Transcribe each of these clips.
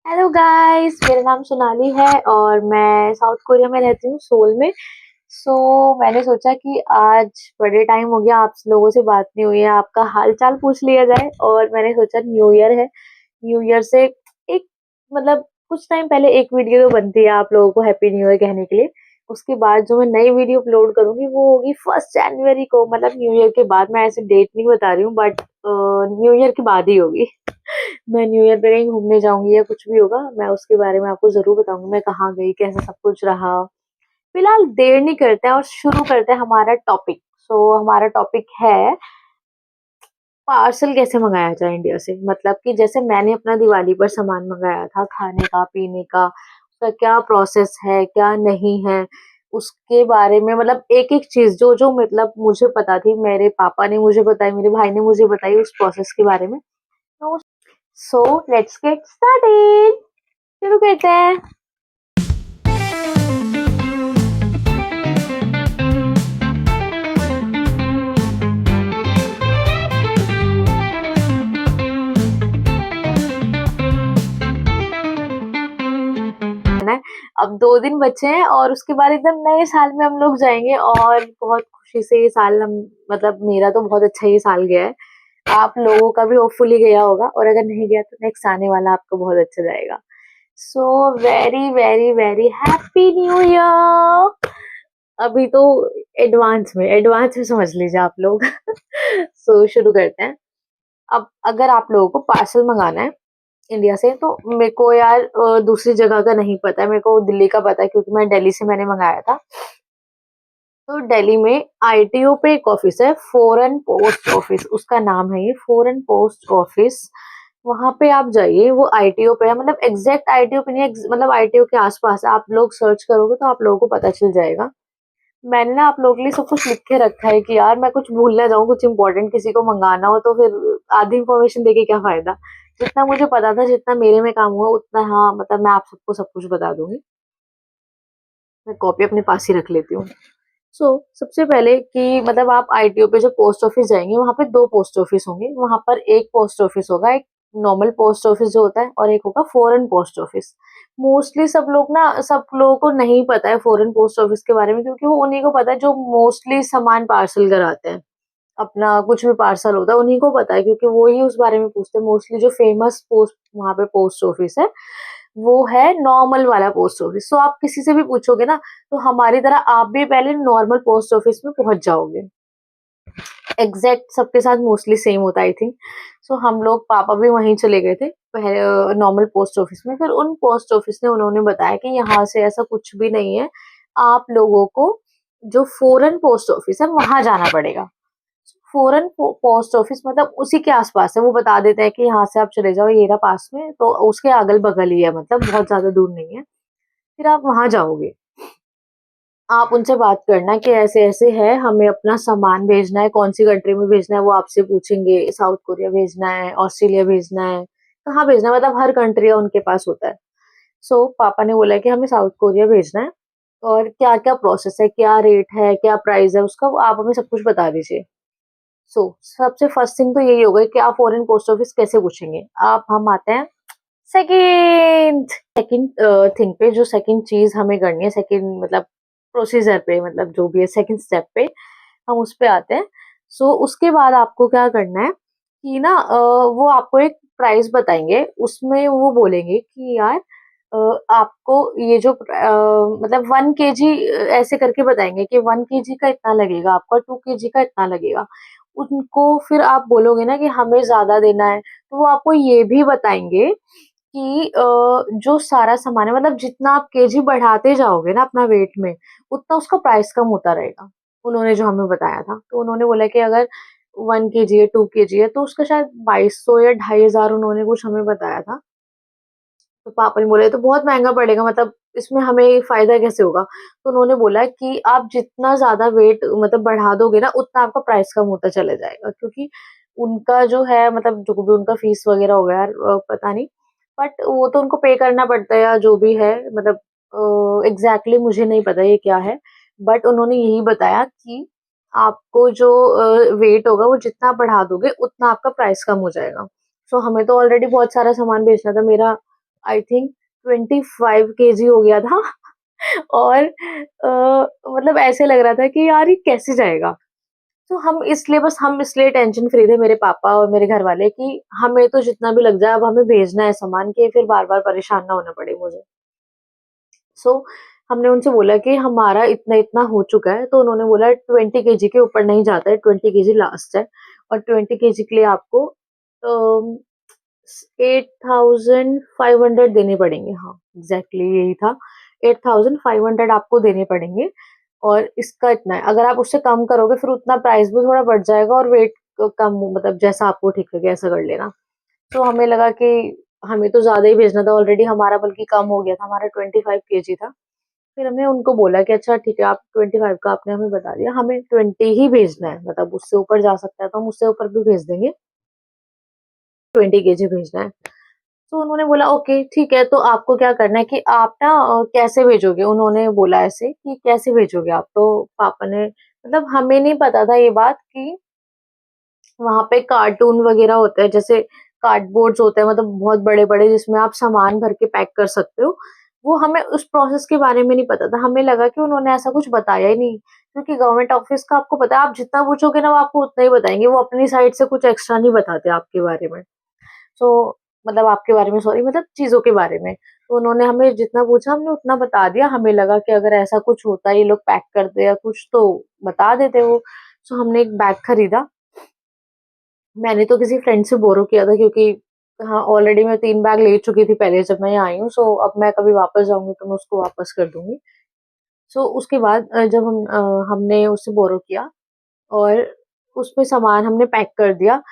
Hello guys, मेरा नाम सोनाली है और मैं साउथ कोरिया में रहती हूँ, सोल में। मैंने सोचा कि आज बड़े टाइम हो गया आप लोगों से बात नहीं हुई है, आपका हाल चाल पूछ लिया जाए। और मैंने सोचा न्यू ईयर है, न्यू ईयर से एक मतलब कुछ टाइम पहले एक वीडियो तो बनती है आप लोगों को हैप्पी न्यू ईयर कहने के लिए। उसके बाद जो मैं नई वीडियो अपलोड करूंगी वो होगी 1 जनवरी को, मतलब न्यू ईयर के बाद। मैं ऐसे डेट नहीं बता रही हूँ बट न्यू ईयर के बाद ही होगी। मैं न्यू ईयर पे कहीं घूमने जाऊंगी या कुछ भी होगा, मैं उसके बारे में आपको जरूर बताऊंगी मैं कहाँ गई, कैसा सब कुछ रहा। फिलहाल देर नहीं करते हैं और शुरू करते हैं हमारा टॉपिक। हमारा टॉपिक है पार्सल कैसे मंगाया जाए इंडिया से। मतलब कि जैसे मैंने अपना दिवाली पर सामान मंगाया था खाने का पीने का, उसका क्या प्रोसेस है क्या नहीं है, उसके बारे में मतलब एक एक चीज जो जो मतलब मुझे पता थी, मेरे पापा ने मुझे बताई, मेरे भाई ने मुझे बताई उस प्रोसेस के बारे में। So let's get started. शुरू करते हैं। है अब 2 दिन बचे हैं और उसके बाद एकदम नए साल में हम लोग जाएंगे और बहुत खुशी से ये साल हम मतलब मेरा तो बहुत अच्छा ये साल गया है। आप लोगों का भी होपफुली गया होगा और अगर नहीं गया तो नेक्स्ट आने वाला आपको बहुत अच्छा जाएगा। So very very very happy New year. अभी तो एडवांस में समझ लीजिए आप लोग। शुरू करते हैं। अब अगर आप लोगों को पार्सल मंगाना है इंडिया से तो मेरे को यार दूसरी जगह का नहीं पता है, मेरे को दिल्ली का पता है क्योंकि मैं दिल्ली से मैंने मंगाया था। तो दिल्ली में आईटीओ पे एक ऑफिस है, फॉरेन पोस्ट ऑफिस उसका नाम है, ये फॉरेन पोस्ट ऑफिस। वहां पे आप जाइए, वो आईटीओ पे है, मतलब एग्जैक्ट आईटीओ पे नहीं है, मतलब आईटीओ के आसपास है। आप लोग सर्च करोगे तो आप लोगों को पता चल जाएगा। मैंने ना आप लोगों के लिए सब कुछ लिख के रखा है कि यार मैं कुछ भूल ना जाऊं, कुछ इंपॉर्टेंट किसी को मंगाना हो तो फिर आधी इंफॉर्मेशन देके क्या फायदा। जितना मुझे पता था, जितना मेरे में काम हुआ उतना, हाँ मतलब मैं आप सबको सब कुछ बता दूंगी। मैं कॉपी अपने पास ही रख लेती हूँ। सबसे पहले कि मतलब आप आईटीओ पे जब पोस्ट ऑफिस जाएंगे वहां पे 2 पोस्ट ऑफिस होंगे। वहां पर एक पोस्ट ऑफिस होगा, एक नॉर्मल पोस्ट ऑफिस जो होता है, और एक होगा फॉरेन पोस्ट ऑफिस। मोस्टली सब लोगों को नहीं पता है फॉरेन पोस्ट ऑफिस के बारे में, क्योंकि वो उन्हीं को पता है जो मोस्टली सामान पार्सल कराते हैं। अपना कुछ भी पार्सल होता है उन्हीं को पता है, क्योंकि वो ही उस बारे में पूछते हैं। मोस्टली जो फेमस पोस्ट वहां पे पोस्ट ऑफिस है वो है नॉर्मल वाला पोस्ट ऑफिस। आप किसी से भी पूछोगे ना तो हमारी तरह आप भी पहले नॉर्मल पोस्ट ऑफिस में पहुंच जाओगे। एग्जैक्ट सबके साथ मोस्टली सेम होता है आई थिंक। हम लोग पापा भी वहीं चले गए थे पहले नॉर्मल पोस्ट ऑफिस में। फिर उन पोस्ट ऑफिस ने उन्होंने बताया कि यहाँ से ऐसा कुछ भी नहीं है, आप लोगों को जो फॉरेन पोस्ट ऑफिस है वहां जाना पड़ेगा। फॉरेन पोस्ट ऑफिस मतलब उसी के आसपास है, वो बता देते हैं कि यहाँ से आप चले जाओ ये रहा पास में, तो उसके अगल बगल ही है, मतलब बहुत ज्यादा दूर नहीं है। फिर आप वहां जाओगे, आप उनसे बात करना कि ऐसे ऐसे है, हमें अपना सामान भेजना है, कौन सी कंट्री में भेजना है वो आपसे पूछेंगे। साउथ कोरिया भेजना है, ऑस्ट्रेलिया भेजना है, कहाँ भेजना है, मतलब हर कंट्री उनके पास होता है। पापा ने बोला कि हमें साउथ कोरिया भेजना है और क्या क्या प्रोसेस है, क्या रेट है, क्या प्राइस है उसका, वो आप हमें सब कुछ बता दीजिए। सबसे फर्स्ट थिंग तो यही होगा कि आप फॉरेन पोस्ट ऑफिस कैसे पूछेंगे। आप हम आते हैं सेकंड सेकंड थिंग पे, जो सेकंड चीज हमें करनी है, सेकंड मतलब प्रोसीजर पे, मतलब जो भी है सेकंड स्टेप पे हम उस पे आते हैं। उसके बाद आपको क्या करना है कि ना वो आपको एक प्राइस बताएंगे, उसमें वो बोलेंगे कि यार आपको ये जो मतलब 1 केजी ऐसे करके बताएंगे कि 1 केजी का इतना लगेगा, आपका 2 केजी का इतना लगेगा। उनको फिर आप बोलोगे ना कि हमें ज्यादा देना है, तो वो आपको ये भी बताएंगे कि जो सारा सामान है, मतलब जितना आप केजी बढ़ाते जाओगे ना अपना वेट में, उतना उसका प्राइस कम होता रहेगा। उन्होंने जो हमें बताया था, तो उन्होंने बोला कि अगर 1 केजी है 2 केजी है तो उसका शायद 2200 या 2500 उन्होंने कुछ हमें बताया था। तो पापा ने बोला ये तो बहुत महंगा पड़ेगा, मतलब इसमें हमें फायदा कैसे होगा। तो उन्होंने बोला कि आप जितना ज्यादा वेट मतलब बढ़ा दोगे ना उतना आपका प्राइस कम होता चला जाएगा, क्योंकि उनका जो है मतलब जो भी उनका फीस वगैरह होगा यार पता नहीं, बट वो तो उनको पे करना पड़ता है या जो भी है, मतलब एग्जैक्टली मुझे नहीं पता ये क्या है। बट उन्होंने यही बताया कि आपको जो वेट होगा वो जितना बढ़ा दोगे उतना आपका प्राइस कम हो जाएगा। हमें तो ऑलरेडी बहुत सारा सामान बेचना था। मेरा आई थिंक 25 केजी हो गया था। और मतलब ऐसे लग रहा था कि यार ये कैसे जाएगा? तो हम इसलिए टेंशन फ्री थे मेरे पापा और मेरे घर वाले कि हमें तो जितना भी लग जाए अब हमें भेजना है सामान कि फिर बार-बार परेशान ना होना पड़े मुझे। सो हमने उनसे बोला कि हमारा इतना-इतना हो चुका है, तो उन्होंने बोला 20 केजी के ऊपर नहीं जाता है, 20 केजी लास्ट है और 20 केजी के लिए आपको 8,500 देने पड़ेंगे। हाँ, एग्ज़ैक्टली यही था। 8,500 आपको देने पड़ेंगे और इसका इतना है। अगर आप उससे कम करोगे फिर उतना प्राइस भी थोड़ा बढ़ जाएगा और वेट कम मतलब जैसा आपको ठीक लगे ऐसा कर लेना। तो हमें लगा कि हमें तो ज़्यादा ही भेजना था, ऑलरेडी हमारा बल्कि कम हो गया था, हमारा 25 केजी था। फिर हमने उनको बोला कि अच्छा ठीक है, आप 25 का आपने हमें बता दिया, हमें 20 ही भेजना है, मतलब उससे ऊपर जा सकता है तो हम उससे ऊपर भी भेज देंगे, 20 केजी भेजना है। तो उन्होंने बोला ओके ठीक है, तो आपको क्या करना है कि आप ना कैसे भेजोगे? उन्होंने बोला ऐसे कि कैसे भेजोगे आप? तो पापा ने मतलब हमें नहीं पता था ये बात कि वहाँ पे कार्टून वगैरह होते हैं, जैसे कार्डबोर्ड्स होते हैं मतलब बहुत बड़े-बड़े जिसमें आप सामान भर के पैक कर सकते हो। वो हमें उस प्रोसेस के बारे में नहीं पता था। हमें लगा कि उन्होंने ऐसा कुछ बताया ही नहीं, क्योंकि गवर्नमेंट ऑफिस का आपको पता है, आप जितना पूछोगे ना वो आपको उतना ही बताएँगे। वो अपनी साइड से कुछ एक्स्ट्रा नहीं बताते आपके बारे में। सो मतलब आपके बारे में सॉरी मतलब चीज़ों के बारे में। तो उन्होंने हमें जितना पूछा हमने उतना बता दिया। हमें लगा कि अगर ऐसा कुछ होता है, ये लोग पैक करते या कुछ तो बता देते वो। सो हमने एक बैग खरीदा। मैंने तो किसी फ्रेंड से बोरो किया था क्योंकि हाँ, ऑलरेडी मैं 3 बैग ले चुकी थी पहले जब मैं यहाँ आई हूँ, सो अब मैं कभी वापस जाऊँगी तो मैं उसको वापस कर दूँगी। सो उसके बाद जब हमने उससे बोरो किया और उसमें सामान हमने पैक कर दिया।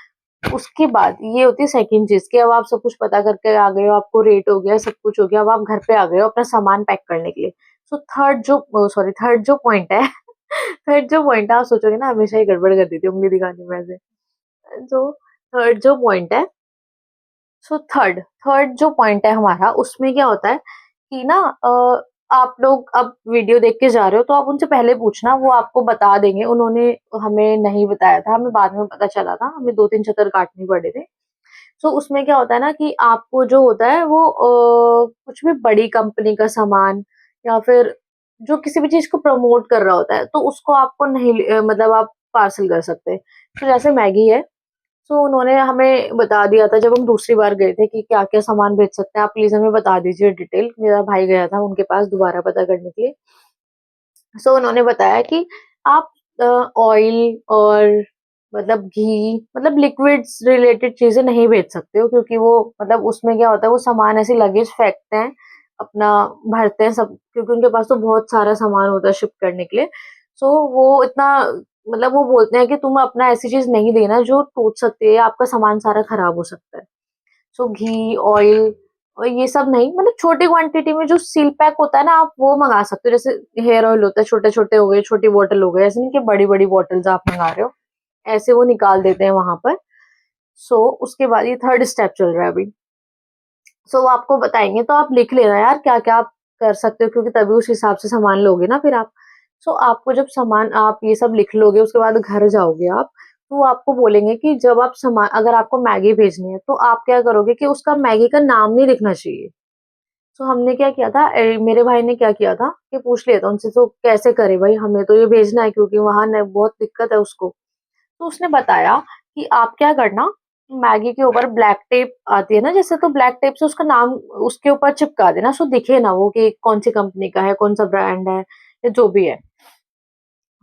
उसके बाद ये होती है सेकंड चीज़ कि अब आप सब कुछ पता करके आ गए हो, आपको रेट हो गया, सब कुछ हो गया, अब आप घर पे आ गए हो अपना सामान पैक करने के लिए। सो थर्ड जो पॉइंट है थर्ड जो पॉइंट है, आप सोचोगे ना हमेशा ही गड़बड़ कर देती हूँ उंगली दिखाने में ऐसे। तो थर्ड जो पॉइंट है सो थर्ड जो पॉइंट है हमारा उसमें क्या होता है कि ना आप लोग अब वीडियो देख के जा रहे हो तो आप उनसे पहले पूछना, वो आपको बता देंगे। उन्होंने हमें नहीं बताया था, हमें बाद में पता चला था, हमें 2-3 चक्कर काटने पड़े थे। सो उसमें क्या होता है ना कि आपको जो होता है वो कुछ भी बड़ी कंपनी का सामान या फिर जो किसी भी चीज़ को प्रमोट कर रहा होता है, तो उसको आपको नहीं मतलब आप पार्सल कर सकते। तो जैसे मैगी है, सो उन्होंने हमें बता दिया था जब हम दूसरी बार गए थे कि क्या-क्या सामान भेज सकते हैं, आप प्लीज़ हमें बता दीजिए डिटेल। मेरा भाई गया था उनके पास दोबारा पता करने के लिए। सो उन्होंने बताया कि आप ऑयल और मतलब घी मतलब लिक्विड्स रिलेटेड चीज़ें नहीं भेज सकते हो, क्योंकि वो मतलब उसमें क्या होता है वो सामान ऐसे लगेज फेंकते हैं, अपना भरते हैं सब, क्योंकि उनके पास तो बहुत सारा सामान होता है शिप करने के लिए। सो वो इतना मतलब वो बोलते हैं कि तुम अपना ऐसी चीज़ नहीं देना जो टूट सकती है या आपका सामान सारा खराब हो सकता है। सो घी, ऑयल और ये सब नहीं, मतलब छोटी क्वांटिटी में जो सील पैक होता है ना आप वो मँगा सकते हो। जैसे हेयर ऑयल होता है, छोटे-छोटे हो गए, छोटी बॉटल हो गए, ऐसे नहीं कि बड़ी-बड़ी बॉटल्स आप मँगा रहे हो, ऐसे वो निकाल देते हैं वहाँ पर। सो उसके बाद ये थर्ड स्टेप चल रहा है अभी। सो वो आपको बताएँगे तो आप लिख लेना यार क्या-क्या आप कर सकते हो, क्योंकि तभी उस हिसाब से सामान लोगे ना फिर आप। सो आपको जब सामान आप ये सब लिख लोगे उसके बाद घर जाओगे आप, तो वो आपको बोलेंगे कि जब आप अगर आपको मैगी भेजनी है तो आप क्या करोगे कि उसका मैगी का नाम नहीं लिखना चाहिए। सो हमने क्या किया था, मेरे भाई ने क्या किया था कि पूछ लिया था उनसे तो कैसे करें भाई, हमें तो ये भेजना है क्योंकि वहाँ न बहुत दिक्कत है उसको। तो उसने बताया कि आप क्या करना, मैगी के ऊपर ब्लैक टेप आती है ना जैसे, तो ब्लैक टेप से उसका नाम उसके ऊपर चिपका देना, सो दिखे ना वो कि कौन सी कंपनी का है, कौन सा ब्रांड है या जो भी है।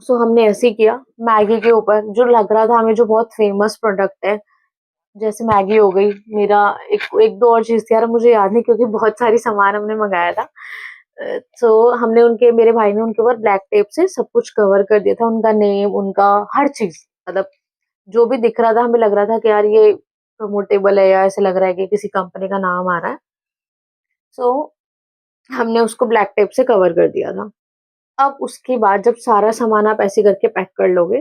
सो हमने ऐसे ही किया, मैगी के ऊपर जो लग रहा था हमें जो बहुत फेमस प्रोडक्ट है, जैसे मैगी हो गई, मेरा एक एक दो और चीज़ थी यार मुझे याद नहीं क्योंकि बहुत सारी सामान हमने मँगाया था। सो हमने उनके मेरे भाई ने उनके ऊपर ब्लैक टेप से सब कुछ कवर कर दिया था, उनका नेम, उनका हर चीज़, मतलब जो भी दिख रहा था हमें लग रहा था कि यार ये प्रमोटेबल है या ऐसे लग रहा है कि किसी कंपनी का नाम आ रहा है। सो हमने उसको ब्लैक टेप से कवर कर दिया था। अब उसके बाद जब सारा सामान आप ऐसे करके पैक कर लोगे,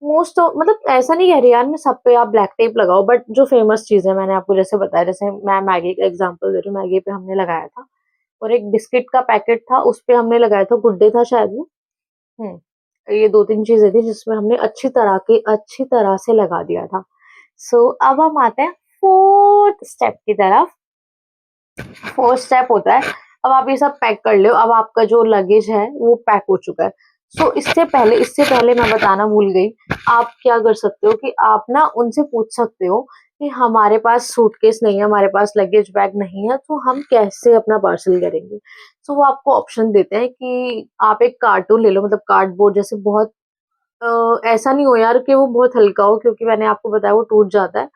मोस्ट ऑफ मतलब ऐसा नहीं कह रही यार मैं सब पे आप ब्लैक टेप लगाओ, बट जो फेमस चीज़ है मैंने आपको जैसे बताया, जैसे मैं मैगी का एग्ज़ाम्पल दे रही हूँ, मैगी पे हमने लगाया था और एक बिस्किट का पैकेट था, उसपे हमने लगाया था, गुड डे था शायद वो। हुँ, ये 2-3 चीज़ें थी जिसमें हमने अच्छी तरह से लगा दिया था। सो अब हम आते हैं 4th स्टेप की तरफ। फर्स्ट स्टेप होता है, अब आप ये सब पैक कर लो, अब आपका जो लगेज है वो पैक हो चुका है। सो इससे पहले मैं बताना भूल गई, आप क्या कर सकते हो कि आप ना उनसे पूछ सकते हो कि हमारे पास सूटकेस नहीं है, हमारे पास लगेज बैग नहीं है, तो हम कैसे अपना पार्सल करेंगे? सो वो आपको ऑप्शन देते हैं कि आप एक कार्टून ले लो, मतलब कार्डबोर्ड जैसे बहुत ऐसा नहीं हो यार कि वो बहुत हल्का हो, क्योंकि मैंने आपको बताया वो टूट जाता है।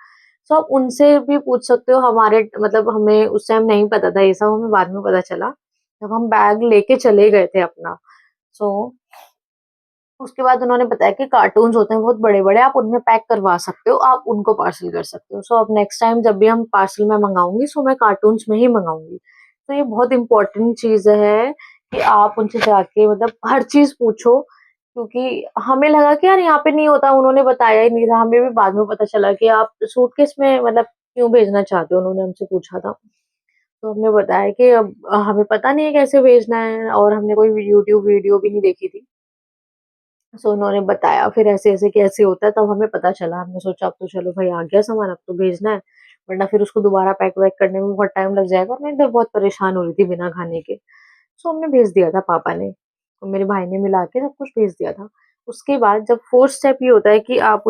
सो आप उनसे भी पूछ सकते हो, हमारे मतलब हमें उस टाइम नहीं पता था ये सब, हमें बाद में पता चला जब हम बैग लेके चले गए थे अपना। सो उसके बाद उन्होंने बताया कि कार्टून्स होते हैं बहुत बड़े-बड़े, आप उनमें पैक करवा सकते हो, आप उनको पार्सल कर सकते हो। सो अब नेक्स्ट टाइम जब भी हम पार्सल में मँगाऊँगी, सो मैं कार्टून्स में ही मँगाऊँगी। तो ये बहुत इम्पोर्टेंट चीज़ है कि आप उनसे जाके मतलब हर चीज़ पूछो, क्योंकि हमें लगा कि यार यहाँ पे नहीं होता, उन्होंने बताया ही नहीं था। हमें भी बाद में पता चला कि आप सूटकेस में मतलब क्यों भेजना चाहते हो, उन्होंने हमसे पूछा था। तो हमने बताया कि अब हमें पता नहीं है कैसे भेजना है, और हमने कोई यूट्यूब वीडियो भी नहीं देखी थी। सो उन्होंने बताया फिर ऐसे-ऐसे कैसे होता है, तब हमें पता चला। हमने सोचा अब तो चलो भाई आ गया सामान, अब तो भेजना है, वरना फिर उसको दोबारा पैक-वैक करने में बहुत टाइम लग जाएगा, और मैं इधर बहुत परेशान हो रही थी बिना खाने के। सो हमने भेज दिया था पापा ने, और मेरे भाई ने मिला के सब कुछ भेज दिया था। उसके बाद जब 4th स्टेप ये होता है कि आप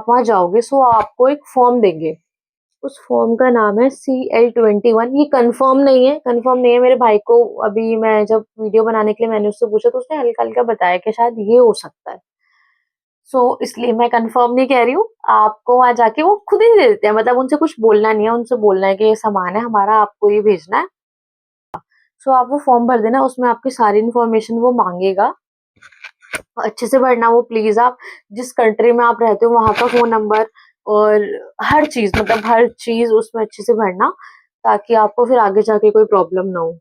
वहाँ जाओगे, सो आपको एक फॉर्म देंगे। उस फॉर्म का नाम है CL21। ये कंफर्म नहीं है। मेरे भाई को अभी मैं जब वीडियो बनाने के लिए मैंने उससे पूछा, तो उसने हल्का-हल्का बताया कि शायद ये हो सकता है। सो इसलिए मैं कंफर्म नहीं कह रही हूँ, आपको वहाँ जाके वो खुद ही दे देते हैं, मतलब उनसे कुछ बोलना नहीं है, उनसे बोलना है कि ये सामान है हमारा, आपको ये भेजना है। सो आप वो फॉर्म भर देना, उसमें आपकी सारी इन्फॉर्मेशन वो माँगेगा। अच्छे से भरना वो प्लीज़ आप, जिस कंट्री में आप रहते हो वहाँ का फ़ोन नंबर और हर चीज़, मतलब हर चीज़ उसमें अच्छे से भरना, ताकि आपको फिर आगे जाके कोई प्रॉब्लम ना हो।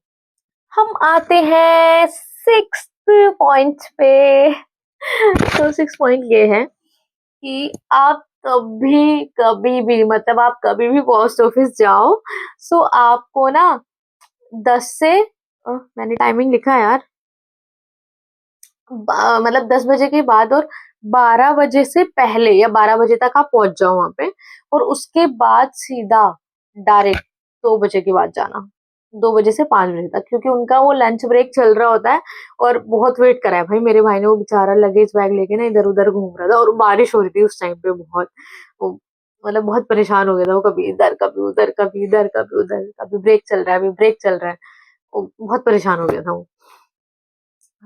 हम आते हैं 6th पॉइंट पे। तो 6 पॉइंट ये है कि आप कभी भी मतलब आप कभी भी पोस्ट ऑफिस जाओ, सो आपको ना 10 से मैंने टाइमिंग लिखा है यार, मतलब 10 बजे के बाद और 12 बजे से पहले या 12 बजे तक आप पहुंच जाओ वहां पे, और उसके बाद सीधा डायरेक्ट 2 बजे के बाद जाना, 2 बजे से 5 बजे तक, क्योंकि उनका वो लंच ब्रेक चल रहा होता है। और बहुत वेट करा है भाई मेरे भाई ने, वो बेचारा लगेज बैग लेके ना इधर उधर घूम रहा था, और बारिश हो रही थी उस टाइम पे बहुत, वो मतलब बहुत परेशान हो गया था वो, कभी इधर कभी उधर, कभी इधर कभी उधर, कभी ब्रेक चल रहा है, अभी ब्रेक चल रहा है, वो बहुत परेशान हो गया था वो।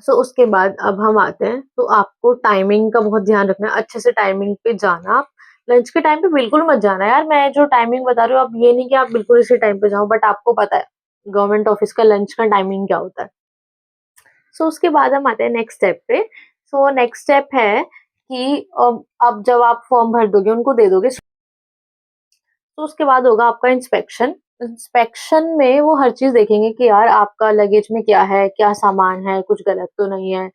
सो उसके बाद अब हम आते हैं, तो आपको टाइमिंग का बहुत ध्यान रखना है, अच्छे से टाइमिंग पे जाना आप। लंच के टाइम पे बिल्कुल मत जाना यार, मैं जो टाइमिंग बता रही हूँ, अब ये नहीं कि आप बिल्कुल इसी टाइम पे जाओ, बट आपको पता है गवर्नमेंट ऑफिस का लंच का टाइमिंग क्या होता है। सो उसके बाद हम आते हैं नेक्स्ट स्टेप पे। सो नेक्स्ट स्टेप है कि अब जब आप फॉर्म भर दोगे, उनको दे दोगे, तो उसके बाद होगा आपका इंस्पेक्शन। इंस्पेक्शन में वो हर चीज़ देखेंगे कि यार आपका लगेज में क्या है, क्या सामान है, कुछ गलत तो नहीं है,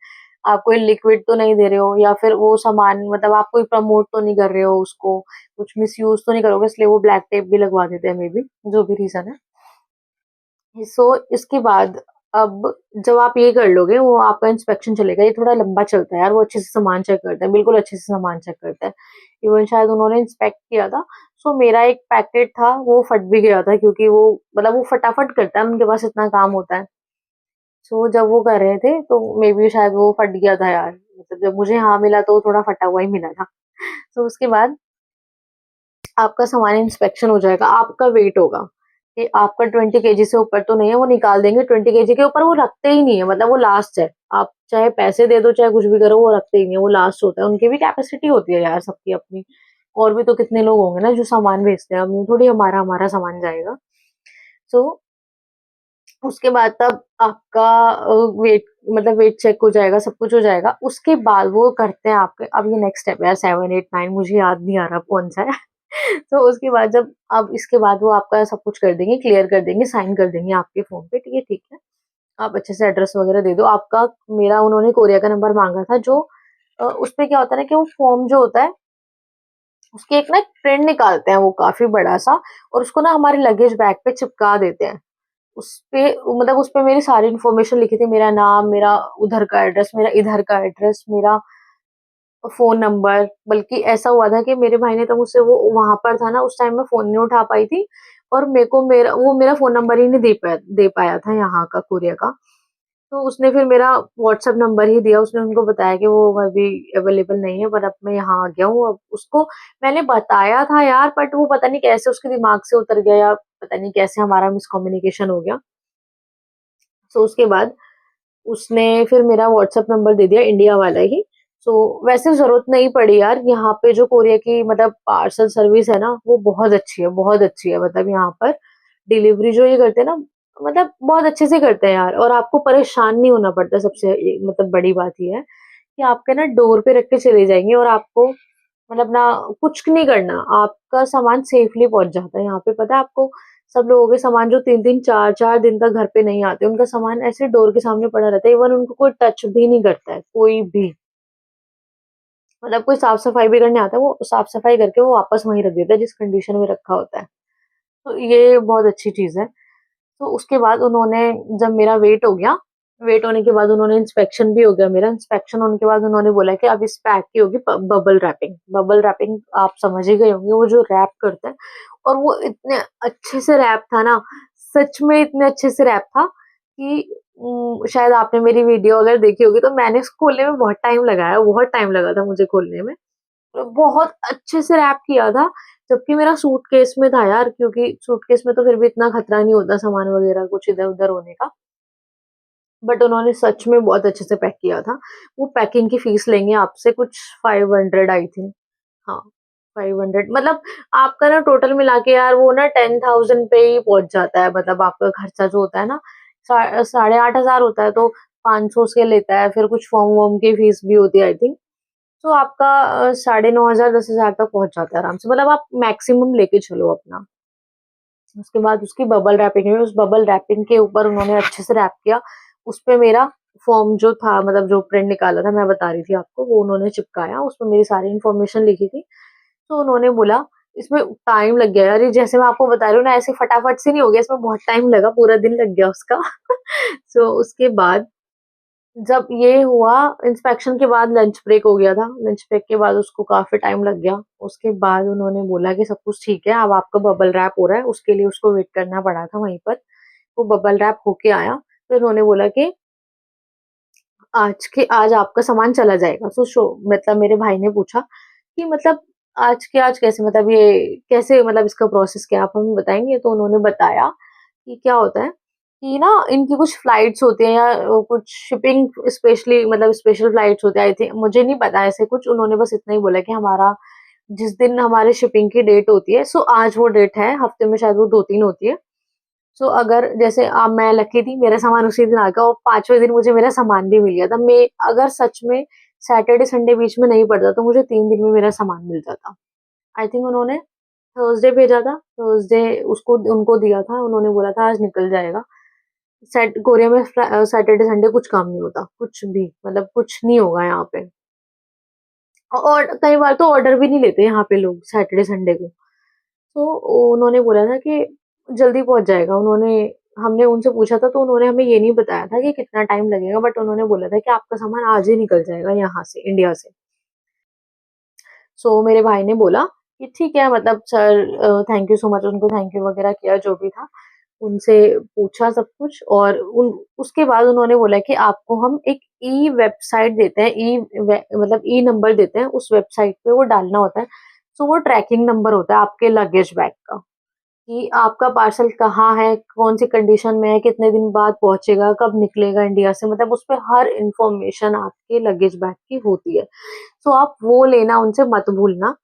आप कोई लिक्विड तो नहीं दे रहे हो, या फिर वो सामान मतलब आप कोई प्रमोट तो नहीं कर रहे हो उसको, कुछ मिसयूज़ तो नहीं करोगे, इसलिए वो ब्लैक टेप भी लगवा देते हैं मे बी, जो भी रीज़न है। सो इसके बाद अब जब आप ये कर लोगे, वो आपका इंस्पेक्शन चलेगा, ये थोड़ा लंबा चलता है यार, वो अच्छे से सामान चेक करता है, बिल्कुल अच्छे से सामान चेक करता है। इवन शायद उन्होंने इंस्पेक्ट किया था, सो मेरा एक पैकेट था वो फट भी गया था, क्योंकि वो मतलब वो फटाफट करता है, उनके पास इतना काम होता है। सो जब वो कर रहे थे तो मे बी शायद वो फट गया था यार, मतलब जब मुझे हाँ मिला तो थोड़ा फटा हुआ ही मिला था। तो उसके बाद आपका सामान इंस्पेक्शन हो जाएगा, आपका वेट होगा कि आपका 20 केजी से ऊपर तो नहीं है, वो निकाल देंगे। 20 केजी के ऊपर वो रखते ही नहीं है, मतलब वो लास्ट है। आप चाहे पैसे दे दो, चाहे कुछ भी करो, वो रखते ही नहीं है, वो लास्ट होता है। उनकी भी कैपेसिटी होती है यार सबकी अपनी, और भी तो कितने लोग होंगे ना जो सामान बेचते हैं, अब यूँ थोड़ी हमारा हमारा सामान जाएगा। सो उसके बाद तब आपका वेट मतलब वेट चेक हो जाएगा, सब कुछ हो जाएगा। उसके बाद वो करते हैं आपके, अब ये नेक्स्ट स्टेप है 7, 8, 9, मुझे याद नहीं आ रहा कौन-सा है। तो उसके बाद जब अब इसके बाद वो आपका सब कुछ कर देंगे, क्लियर कर देंगे, साइन कर देंगे आपके फ़ोन पे, ठीक है। आप अच्छे से एड्रेस वगैरह दे दो। आपका मेरा उन्होंने कोरियर का नंबर माँगा था, जो उसपे क्या होता है ना कि वो फ़ॉर्म जो होता है, उसकी एक ना एक प्रिंट निकालते हैं वो काफ़ी बड़ा-सा, और उसको ना हमारे लगेज बैग पे चिपका देते हैं। उसपे मतलब उसपे मेरी सारी इन्फॉर्मेशन लिखी थी, मेरा नाम, मेरा उधर का एड्रेस, मेरा इधर का एड्रेस, मेरा फ़ोन नंबर। बल्कि ऐसा हुआ था कि मेरे भाई ने तो मुझसे, वो वहाँ पर था ना उस टाइम, मैं फ़ोन नहीं उठा पाई थी, और मेरे को मेरा फ़ोन नंबर ही नहीं दे पाया था यहाँ का कोरिया का। तो उसने फिर मेरा व्हाट्सएप नंबर ही दिया, उसने उनको बताया कि वो अभी अवेलेबल नहीं है, पर अब मैं यहाँ आ गया हूँ। अब उसको मैंने बताया था यार, बट वो पता नहीं कैसे उसके दिमाग से उतर गया, या पता नहीं कैसे हमारा मिसकम्युनिकेशन हो गया। सो उसके बाद उसने फिर मेरा व्हाट्सएप नंबर दे दिया, इंडिया वाला ही। सो वैसे ज़रूरत नहीं पड़ी यार, यहाँ पे जो कोरिया की मतलब पार्सल सर्विस है ना, वो बहुत अच्छी है, बहुत अच्छी है। मतलब यहाँ पर डिलीवरी जो ये करते हैं ना, मतलब बहुत अच्छे से करते हैं यार, और आपको परेशान नहीं होना पड़ता। मतलब बड़ी बात ये है कि आपके ना डोर पे रख के चले जाएँगे, और आपको मतलब ना कुछ नहीं करना, आपका सामान सेफली पहुँच जाता है। यहाँ पे पता है आपको, सब लोगों के सामान जो 3-3 4-4 दिन तक घर पे नहीं आते, उनका सामान ऐसे डोर के सामने पड़ा रहता है, इवन उनको कोई टच भी नहीं करता है, कोई भी। मतलब कोई साफ-सफाई भी करने आता है, वो साफ-सफाई करके वो वापस वहीं रख देता है जिस कंडीशन में रखा होता है। तो ये बहुत अच्छी चीज़ है। तो उसके बाद उन्होंने, जब मेरा वेट हो गया, वेट होने के बाद उन्होंने इंस्पेक्शन भी हो गया मेरा। इंस्पेक्शन होने के बाद उन्होंने बोला कि अब इस पैक की होगी बबल रैपिंग। बबल रैपिंग आप समझ ही गए होंगे, वो जो रैप करते हैं, और वो इतने अच्छे से रैप था ना, सच में इतने अच्छे से रैप था कि शायद आपने मेरी वीडियो अगर देखी होगी, तो मैंने इसको खोलने में बहुत टाइम लगाया, बहुत टाइम लगा था मुझे खोलने में। बहुत अच्छे से रैप किया था, जबकि मेरा सूटकेस में था यार, क्योंकि सूटकेस में तो फिर भी इतना खतरा नहीं होता सामान वगैरह कुछ इधर-उधर होने का। बट उन्होंने सच में बहुत अच्छे से पैक किया था। वो पैकिंग की फीस लेंगे आपसे कुछ 500 आई थिंक, हाँ, 500 मतलब आपका ना टोटल मिला के यार वो ना 10,000 पे ही पहुँच जाता है। मतलब आपका खर्चा जो होता है ना, साढ़े 8,000 होता है, तो 500 उसके लेता है, फिर कुछ फॉर्म-वॉर्म की फीस भी होती है आई थिंक। तो आपका साढ़े 9,000 10,000 तक पहुँच जाता है आराम से, मतलब आप मैक्सिमम लेके चलो अपना। उसके बाद उसकी बबल रैपिंग हुई, उस बबल रैपिंग के ऊपर उन्होंने अच्छे से रैप किया। उसपे मेरा फॉर्म जो था, मतलब जो प्रिंट निकाला था, मैं बता रही थी आपको, वो उन्होंने चिपकाया, उसमें मेरी सारी इन्फॉर्मेशन लिखी थी। तो उन्होंने बोला, इसमें टाइम लग गया यार, ये जैसे मैं आपको बता रही हूँ ना, ऐसे फटाफट से नहीं हो गया, इसमें बहुत टाइम लगा, पूरा दिन लग गया उसका। सो उसके बाद जब ये हुआ, इंस्पेक्शन के बाद लंच ब्रेक हो गया था। लंच ब्रेक के बाद उसको काफ़ी टाइम लग गया। उसके बाद उन्होंने बोला कि सब कुछ ठीक है, अब आपका बबल रैप हो रहा है, उसके लिए उसको वेट करना पड़ा था वहीं पर। वो बबल रैप होके आया, फिर उन्होंने बोला कि आज आपका सामान चला जाएगा। मतलब मेरे भाई ने पूछा कि मतलब आज के आज कैसे, मतलब ये कैसे, मतलब इसका प्रोसेस क्या है, आप हमें बताएँगे? तो उन्होंने बताया कि क्या होता है कि ना इनकी कुछ फ्लाइट्स होती हैं, या कुछ शिपिंग स्पेशली, मतलब स्पेशल फ्लाइट्स होते हैं आई थिंक, मुझे नहीं पता ऐसे कुछ। उन्होंने बस इतना ही बोला कि हमारा जिस दिन हमारे शिपिंग की डेट होती है, सो आज वो डेट है, हफ्ते में शायद वो 2-3 होती है। सो अगर जैसे मैं लकी थी, मेरा सामान उसी दिन आ गया, और 5वें दिन मुझे मेरा सामान भी मिल गया था। मैं अगर सच में सैटरडे संडे बीच में नहीं पड़ता, तो मुझे 3 दिन में मेरा सामान मिल जाता। आई थिंक उन्होंने थर्सडे भेजा था, थर्सडे उसको उनको दिया था, उन्होंने बोला था आज निकल जाएगा। कोरिया में सैटरडे संडे कुछ काम नहीं होता, कुछ भी, मतलब कुछ नहीं होगा यहाँ पे। और कई बार तो ऑर्डर भी नहीं लेते यहाँ पे लोग सैटरडे संडे को। तो उन्होंने बोला था कि जल्दी पहुँच जाएगा। हमने उनसे पूछा था, तो उन्होंने हमें ये नहीं बताया था कि कितना टाइम लगेगा, बट उन्होंने बोला था कि आपका सामान आज ही निकल जाएगा यहाँ से, इंडिया से। सो मेरे भाई ने बोला कि ठीक है, मतलब sir thank you so much, उनको थैंक यू वगैरह किया जो भी था। उनसे पूछा सब कुछ, और उन उसके बाद उन्होंने बोला कि आपको हम एक ई वेबसाइट देते हैं, मतलब ई नंबर देते हैं, उस वेबसाइट पे वो डालना होता है। सो वो ट्रैकिंग नंबर होता है आपके लगेज बैग का, कि आपका पार्सल कहाँ है, कौन-सी कंडीशन में है, कितने दिन बाद पहुँचेगा, कब निकलेगा इंडिया से, मतलब उसपे हर इन्फॉर्मेशन आपके लगेज बैग की होती है। तो आप वो लेना उनसे मत भूलना,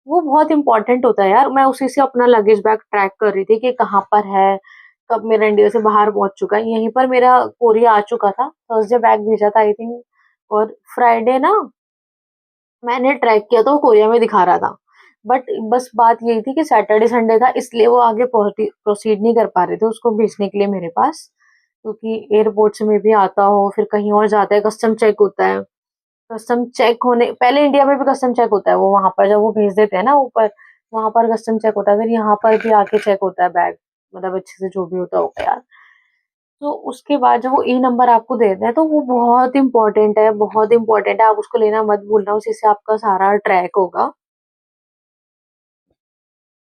वो बहुत इम्पोर्टेंट होता है यार। मैं उसी से अपना लगेज बैग ट्रैक कर रही थी कि कहाँ पर है, कब मेरा इंडिया से बाहर पहुँच चुका है। यहीं पर मेरा कोरिया आ चुका था, थर्सडे बैग भेजा था आई थिंक, और फ्राइडे ना मैंने ट्रैक किया, तो वो कोरिया में दिखा रहा था। बट बस बात यही थी कि सैटरडे संडे था, इसलिए वो आगे प्रोसीड नहीं कर पा रहे थे उसको भेजने के लिए मेरे पास। क्योंकि एयरपोर्ट से मे बी आता हो, फिर कहीं और जाता है, कस्टम चेक होता है। कस्टम चेक होने पहले इंडिया में भी कस्टम चेक होता है, वो वहाँ पर जब वो भेज देते हैं ना ऊपर, वहाँ पर कस्टम चेक होता है, फिर यहाँ पर भी आके चेक होता है बैग, मतलब अच्छे से जो भी होता होगा यार। तो उसके बाद जब वो ई नंबर आपको देते हैं, तो वो बहुत इम्पोर्टेंट है, बहुत इम्पोर्टेंट है, आप उसको लेना मत भूलना, उसी से आपका सारा ट्रैक होगा।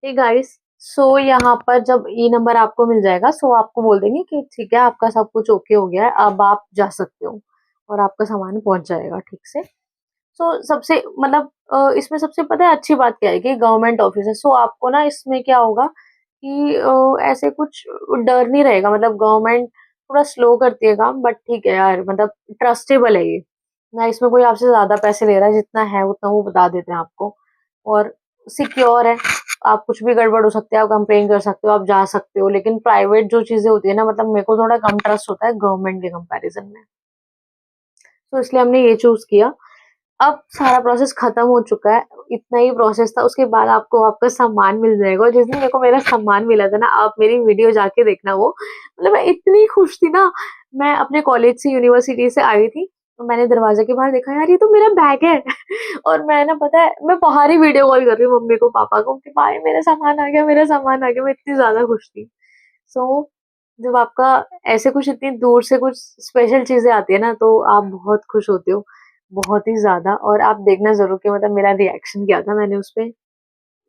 हे गाइस, सो यहाँ पर जब ई नंबर आपको मिल जाएगा, सो आपको बोल देंगे कि ठीक है, आपका सब कुछ ओके हो गया है, अब आप जा सकते हो और आपका सामान पहुंच जाएगा ठीक से। सो सबसे मतलब इसमें सबसे पता है अच्छी बात क्या है कि गवर्नमेंट ऑफिस है, सो आपको ना इसमें क्या होगा कि ऐसे कुछ डर नहीं रहेगा। मतलब गवर्नमेंट थोड़ा स्लो करती है काम, बट ठीक है यार, मतलब ट्रस्टेबल है ये। ना इसमें कोई आपसे ज्यादा पैसे ले रहा है, जितना है उतना वो बता देते हैं आपको, और सिक्योर है। आप कुछ भी गड़बड़ हो सकती है, आप कंप्लेन कर सकते हो, आप जा सकते हो। लेकिन प्राइवेट जो चीजें होती है ना, मतलब मेरे को थोड़ा कम ट्रस्ट होता है गवर्नमेंट के कंपैरिजन में, तो इसलिए हमने ये चूज किया। अब सारा प्रोसेस खत्म हो चुका है, इतना ही प्रोसेस था। उसके बाद आपको आपका सामान मिल जाएगा, और जिस दिन मेरे को मेरा सामान मिला था ना, आप मेरी वीडियो जाके देखना वो, मतलब मैं इतनी खुश थी ना। मैं अपने कॉलेज से, यूनिवर्सिटी से आई थी, तो मैंने दरवाजे के बाहर देखा, यार ये तो मेरा बैग है। और मैं ना, पता है, मैं बाहर ही वीडियो कॉल कर रही हूँ मम्मी को, पापा को, कि भाई मेरा सामान आ गया, मेरा सामान आ गया। मैं इतनी ज्यादा खुश थी। सो जब आपका ऐसे कुछ इतनी दूर से कुछ स्पेशल चीजें आती है ना, तो आप बहुत खुश होते हो, बहुत ही ज़्यादा। और आप देखना ज़रूर कि मतलब मेरा रिएक्शन क्या था। मैंने उसपे,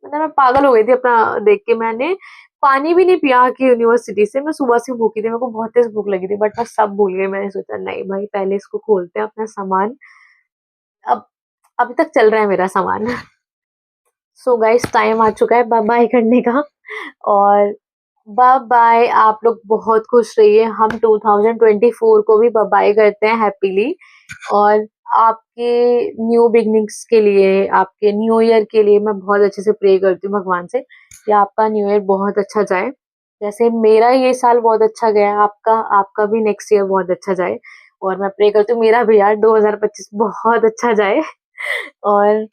मतलब मैं पागल हो गई थी अपना देख के। मैंने पानी भी नहीं पिया कि यूनिवर्सिटी से, मैं सुबह से भूखी थी, मेरे को बहुत तेज़ भूख लगी थी, बट मैं सब भूल गई। मैंने सोचा नहीं भाई, पहले इसको खोलते हैं अपना सामान। अब अभी तक चल रहा है मेरा सामान। सो गाइस, टाइम आ चुका है बाय बाय करने का। और बाय बाय, आप लोग बहुत खुश रहिए। हम 2024 को भी बाय बाय करते हैं हैप्पीली। और आपके न्यू बिगनिंग्स के लिए, आपके न्यू ईयर के लिए मैं बहुत अच्छे से प्रे करती हूँ भगवान से कि आपका न्यू ईयर बहुत अच्छा जाए। जैसे मेरा ये साल बहुत अच्छा गया, आपका आपका भी नेक्स्ट ईयर बहुत अच्छा जाए। और मैं प्रे करती हूँ मेरा भी यार 2025 बहुत अच्छा जाए। और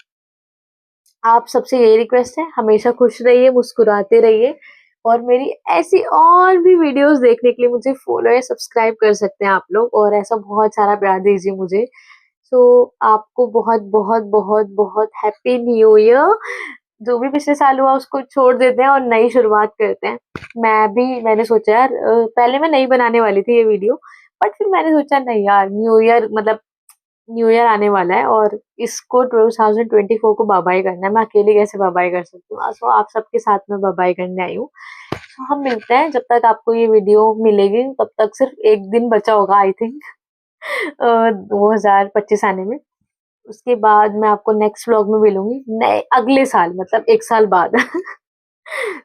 आप सबसे यही रिक्वेस्ट है, हमेशा खुश रहिए, मुस्कुराते रहिए। और मेरी ऐसी और भी वीडियोस देखने के लिए मुझे फॉलो या सब्सक्राइब कर सकते हैं आप लोग, और ऐसा बहुत सारा प्यार दीजिए मुझे। सो आपको बहुत बहुत बहुत बहुत हैप्पी न्यू ईयर। जो भी पिछले साल हुआ उसको छोड़ देते हैं और नई शुरुआत करते हैं। मैंने सोचा यार, पहले मैं नहीं बनाने वाली थी ये वीडियो, बट फिर मैंने सोचा नहीं यार, न्यू ईयर मतलब न्यू ईयर आने वाला है, और इसको 2024 को बाय करना है। मैं अकेले कैसे बाय कर सकती हूँ? सो आप सबके साथ में बाय करने आई हूँ। तो हम मिलते हैं, जब तक आपको ये वीडियो मिलेगी तब तक सिर्फ एक दिन बचा होगा आई थिंक 2025 आने में। उसके बाद मैं आपको नेक्स्ट व्लॉग में मिलूंगी, नए अगले साल, मतलब एक साल बाद।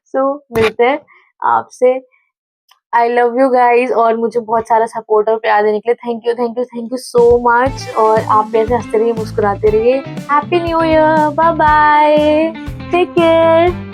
सो मिलते हैं आपसे। आई लव यू गाइज, और मुझे बहुत सारा सपोर्ट और प्यार देने के लिए thank you, thank you, thank you so much. और आप भी ऐसे हंसते रहिए, मुस्कुराते रहिए। Happy New Year, bye bye, take care.